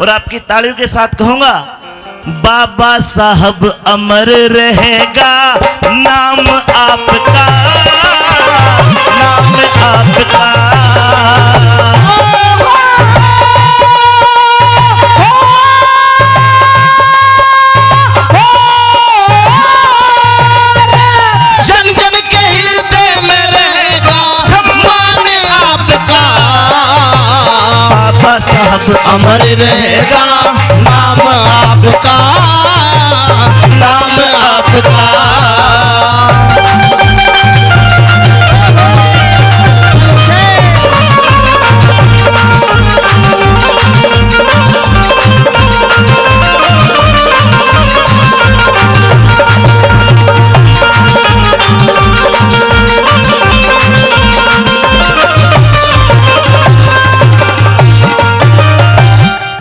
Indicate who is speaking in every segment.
Speaker 1: और आपकी तालियों के साथ कहूंगा, बाबा साहब अमर रहेगा नाम आपका, नाम आपका।
Speaker 2: जन जन के हृदय में रहेगा सम्मान आपका।
Speaker 1: बाबा साहब
Speaker 2: अमर रहेगा नाम आपका, नाम आपका।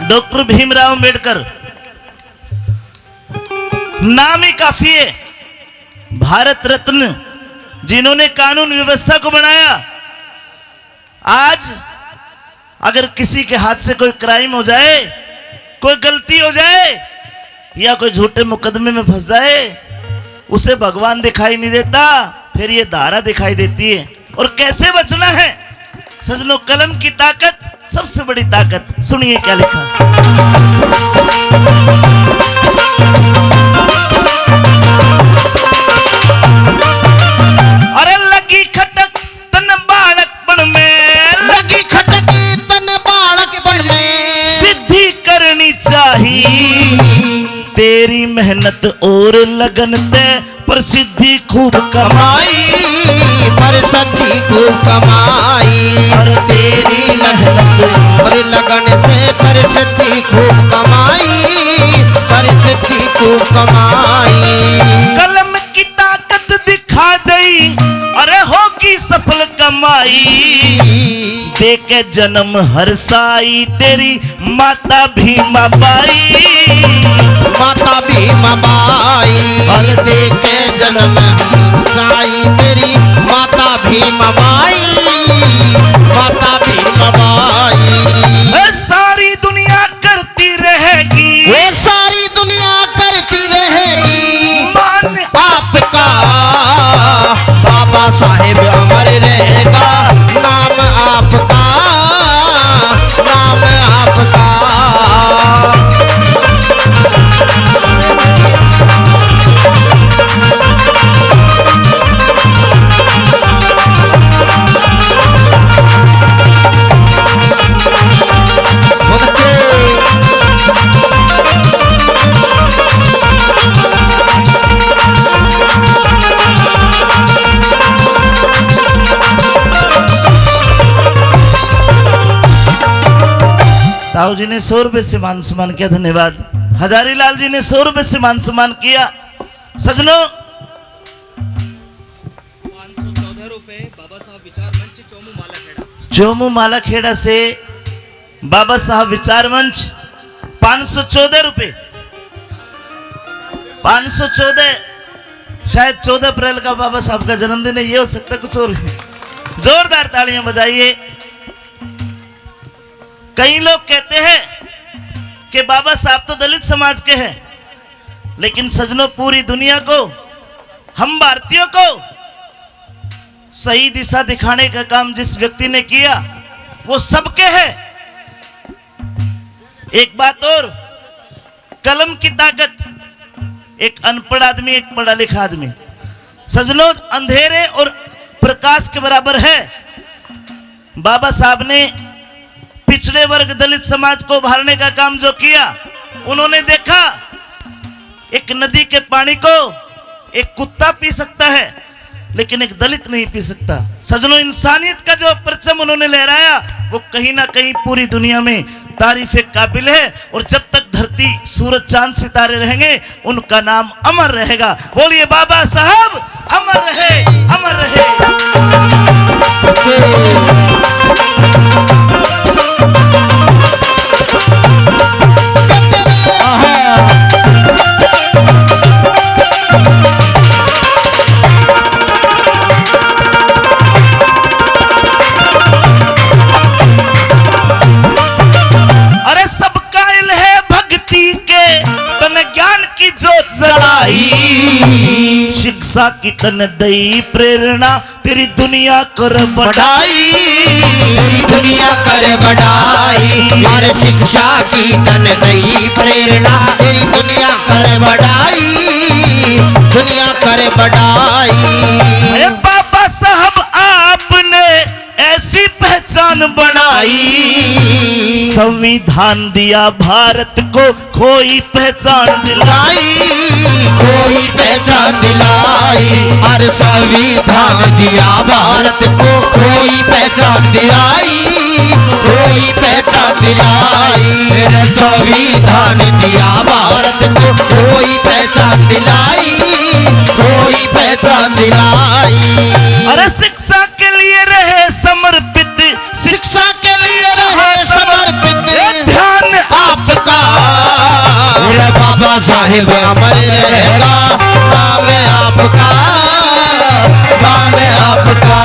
Speaker 1: डॉक्टर भीमराव अंबेडकर नाम ही काफी है। भारत रत्न जिन्होंने कानून व्यवस्था को बनाया। आज अगर किसी के हाथ से कोई क्राइम हो जाए, कोई गलती हो जाए या कोई झूठे मुकदमे में फंस जाए, उसे भगवान दिखाई नहीं देता, फिर ये धारा दिखाई देती है। और कैसे बचना है सजनों, कलम की ताकत सबसे बड़ी ताकत। सुनिए क्या लिखा। अरे लगी खटक तन बालकपन में,
Speaker 2: लगी खटक तन बालकपन में,
Speaker 1: सिद्धि करनी चाहिए तेरी मेहनत और लगन ते प्रसिद्धि खूब
Speaker 2: कमाई, प्रसिद्धि खूब कमाई। और तेरी मेहनत और लगन से प्रसिद्धि खूब कमाई, प्रसिद्धि खूब कमाई।
Speaker 1: कलम की ताकत दिखा दई, अरे होगी सफल कमाई। देके जन्म हर साई तेरी माता भीमा बाई,
Speaker 2: माता भीमा बाई। और देके जन्म साई तेरी माता भीमा बाई, माता भीमा बाई।
Speaker 1: सारी दुनिया करती रहेगी,
Speaker 2: वो सारी दुनिया करती रहेगी
Speaker 1: मान
Speaker 2: आपका। बाबा साहेब अमर रहेगा नाम आपका, नाम आपका।
Speaker 1: साहू जी ने 100 रुपए से मान सम्मान किया, धन्यवाद। हजारी लाल जी ने 100 रुपए से मान सम्मान किया। सजनों
Speaker 3: 514 रुपए बाबा साहब विचार मंच चोमू मालाखेड़ा,
Speaker 1: चोमू मालाखेड़ा से बाबा साहब विचार मंच 514 रुपए। 514 शायद 14 अप्रैल का बाबा साहब का जन्मदिन है, ये हो सकता है, कुछ और। जोरदार तालियां बजाइए। कई लोग कहते हैं कि बाबा साहब तो दलित समाज के हैं, लेकिन सजनों पूरी दुनिया को, हम भारतीयों को सही दिशा दिखाने का काम जिस व्यक्ति ने किया वो सबके है। एक बात और, कलम की ताकत, एक अनपढ़ आदमी एक पढ़ा लिखा आदमी सजनों अंधेरे और प्रकाश के बराबर है। बाबा साहब ने पिछड़े वर्ग दलित समाज को उभारने का काम जो किया, उन्होंने देखा एक नदी के पानी को एक कुत्ता पी सकता है लेकिन एक दलित नहीं पी सकता। सजनों इंसानियत का जो परचम उन्होंने लहराया वो कहीं ना कहीं पूरी दुनिया में तारीफ काबिल है। और जब तक धरती सूरज चांद सितारे रहेंगे उनका नाम अमर रहेगा। बोलिए बाबा साहब अमर रहे, अमर रहे। अरे सब कायल है शिक्षा की तन दई प्रेरणा तेरी दुनिया कर बढ़ाई।
Speaker 2: बढ़ाई दुनिया कर बढ़ाई और शिक्षा की तन दई प्रेरणा तेरी दुनिया कर बढ़ाई दुनिया कर बढ़ाई।
Speaker 1: अरे बाबा साहब आपने ऐसी पहचान बनाई, संविधान दिया भारत को कोई पहचान दिलाई।
Speaker 2: कोई पहचान दिलाई और संविधान दिया भारत को कोई पहचान दिलाई कोई पहचान दिलाई। संविधान दिया भारत को कोई पहचान दिलाई कोई पहचान दिलाई।
Speaker 1: अरे शिक्षा के लिए रहे समर्पित,
Speaker 2: शिक्षा के लिए रहे समर्पित
Speaker 1: ध्यान
Speaker 2: आपका मेरा बाबा साहेब अमर रहेगा नाम आपका नाम आपका।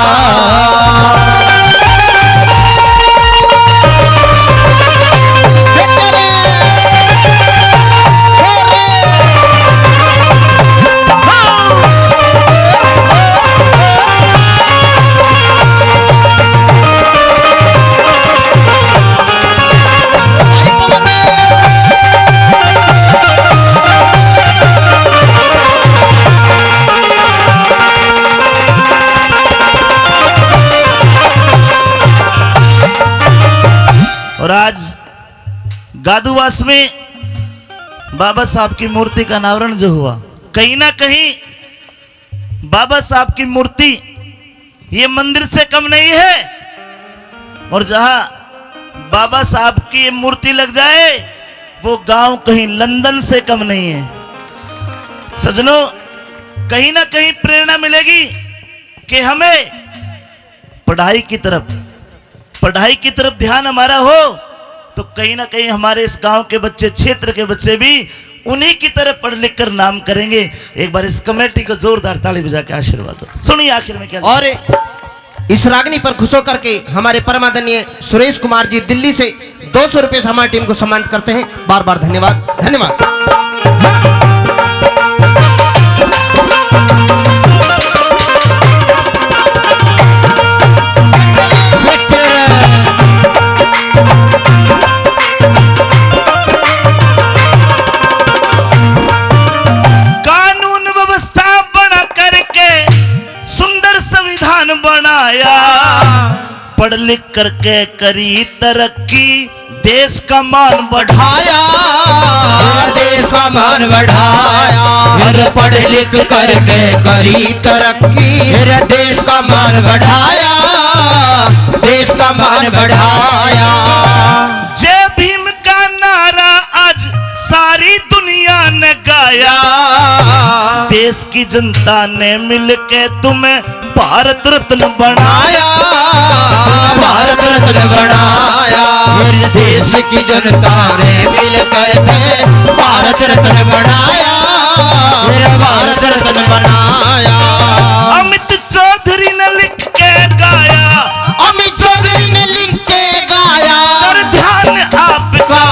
Speaker 1: और आज गादुवास में बाबा साहब की मूर्ति का अनावरण जो हुआ, कहीं ना कहीं बाबा साहब की मूर्ति ये मंदिर से कम नहीं है, और जहां बाबा साहब की मूर्ति लग जाए वो गांव कहीं लंदन से कम नहीं है। सजनों, कहीं ना कहीं प्रेरणा मिलेगी कि हमें पढ़ाई की तरफ ध्यान हमारा हो, तो कहीं ना कहीं हमारे इस गांव के बच्चे, क्षेत्र के बच्चे भी उन्हीं की तरह पढ़ लिख कर नाम करेंगे। एक बार इस कमेटी को जोरदार ताली बजा के आशीर्वाद दो। सुनिए आखिर में क्या।
Speaker 2: और इस रागनी पर खुश होकर के हमारे परमादरणीय सुरेश कुमार जी दिल्ली से 200 रुपए से हमारी टीम को सम्मानित करते हैं। बार बार धन्यवाद धन्यवाद।
Speaker 1: पढ़ लिख करके करी तरक्की, देश का मान बढ़ाया
Speaker 2: देश का मान बढ़ाया। पढ़ लिख करके करी तरक्की देश का मान बढ़ाया देश का मान बढ़ाया।
Speaker 1: जय भीम का नारा आज सारी दुनिया ने गाया, देश की जनता ने मिलके तुम्हें भारत रत्न बनाया
Speaker 2: भारत रत्न बनाया। देश की जनता ने मिलकर के भारत रत्न बनाया भारत रत्न बनाया।
Speaker 1: अमित चौधरी ने लिख के गाया
Speaker 2: अमित चौधरी ने लिख के गाया
Speaker 1: और ध्यान आपका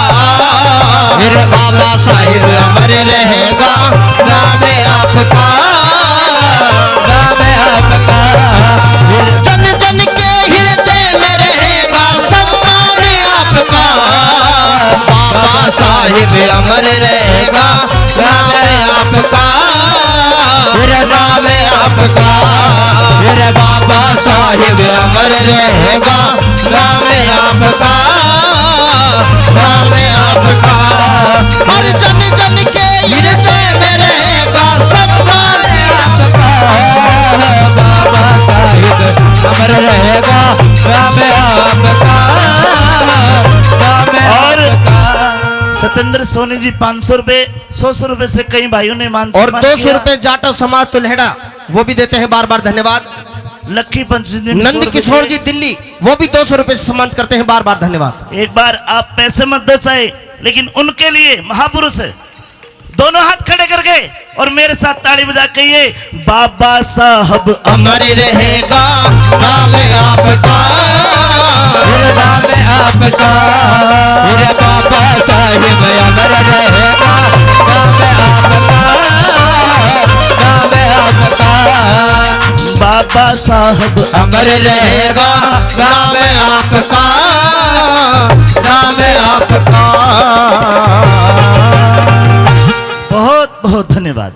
Speaker 2: मेरे बाबा साहिब अमर रहेगा नाम आपका नाम आपका। जन जन के हृदय में रहेगा सम्मान आपका बाबा साहिब अमर रहेगा नाम आपका मेरा नाम आपका। मेरे बाबा साहिब अमर रहेगा नाम आपका नाम आपका। हर जन जन के हृदय में रहेगा सम्मान आपका बाबा साहिब अमर रहेगा नाम आपका नाम आपका।
Speaker 1: सत्येंद्र सोनी जी 500 रुपए 100 रुपए से कई भाइयों ने मान
Speaker 2: और 200 रुपए जाटव समाज तुलहेड़ा वो भी देते हैं। बार बार धन्यवाद।
Speaker 1: लक्की पंच जी
Speaker 2: नंद किशोर जी दिल्ली वो भी 200 रुपए से सम्मानित करते हैं। बार बार धन्यवाद।
Speaker 1: एक बार आप पैसे मत दो चाहे, लेकिन उनके लिए महापुरुष है, दोनों हाथ खड़े करके और मेरे साथ ताली बजा कहिए बाबा साहब
Speaker 2: अमर रहेगा नाम आपका नाम आपका। मेरे बाबा साहिब अमर रहेगा नाम आपका नाम आपका।
Speaker 1: बाबा साहब
Speaker 2: अमर रहेगा नाम आपका, नाम आपका।
Speaker 1: बहुत बहुत धन्यवाद।